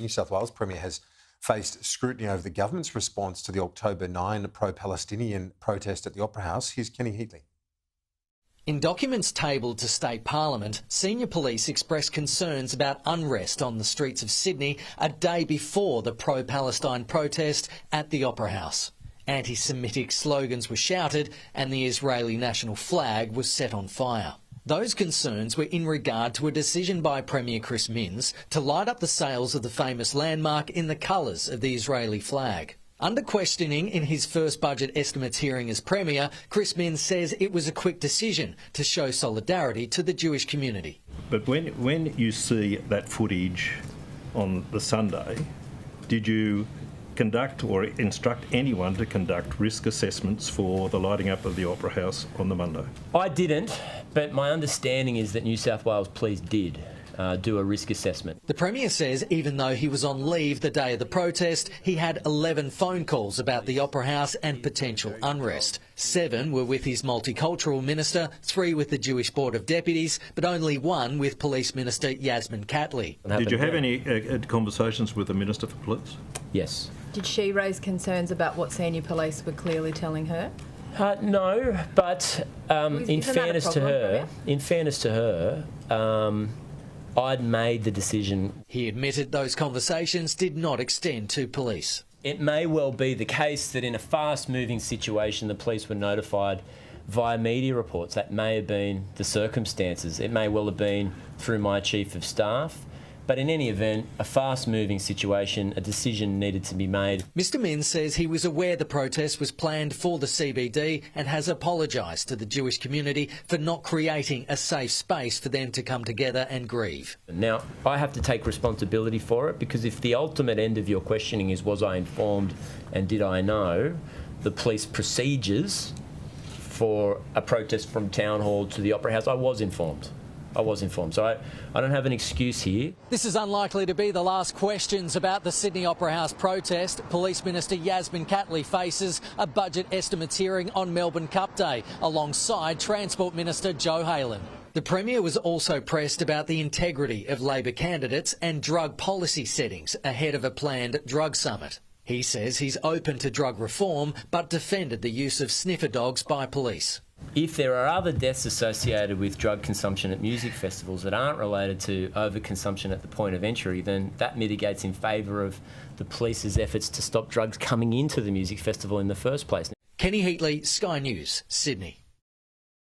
New South Wales Premier has faced scrutiny over the government's response to the October 9 pro-Palestinian protest at the Opera House. Here's Kenny Heatley. In documents tabled to State Parliament, senior police expressed concerns about unrest on the streets of Sydney a day before the pro-Palestine protest at the Opera House. Anti-Semitic slogans were shouted and the Israeli national flag was set on fire. Those concerns were in regard to a decision by Premier Chris Minns to light up the sails of the famous landmark in the colours of the Israeli flag. Under questioning in his first budget estimates hearing as Premier, Chris Minns says it was a quick decision to show solidarity to the Jewish community. But when you see that footage on the Sunday, did you conduct or instruct anyone to conduct risk assessments for the lighting up of the Opera House on the Monday? I didn't, but my understanding is that New South Wales Police did do a risk assessment. The Premier says even though he was on leave the day of the protest, he had 11 phone calls about the Opera House and potential unrest. 7 were with his multicultural minister, 3 with the Jewish Board of Deputies, but only 1 with Police Minister Yasmin Catley. Did you have any conversations with the Minister for Police? Yes. Did she raise concerns about what senior police were clearly telling her? No, but in fairness to her, I'd made the decision. He admitted those conversations did not extend to police. It may well be the case that in a fast-moving situation the police were notified via media reports. That may have been the circumstances. It may well have been through my Chief of Staff. But in any event, a fast-moving situation, a decision needed to be made. Mr Minns says he was aware the protest was planned for the CBD and has apologised to the Jewish community for not creating a safe space for them to come together and grieve. Now, I have to take responsibility for it, because if the ultimate end of your questioning is was I informed and did I know, the police procedures for a protest from Town Hall to the Opera House, I was informed. So I don't have an excuse here. This is unlikely to be the last questions about the Sydney Opera House protest. Police Minister Yasmin Catley faces a budget estimates hearing on Melbourne Cup Day alongside Transport Minister Joe Halen. The Premier was also pressed about the integrity of Labor candidates and drug policy settings ahead of a planned drug summit. He says he's open to drug reform but defended the use of sniffer dogs by police. If there are other deaths associated with drug consumption at music festivals that aren't related to overconsumption at the point of entry, then that mitigates in favour of the police's efforts to stop drugs coming into the music festival in the first place. Kenny Heatley, Sky News, Sydney.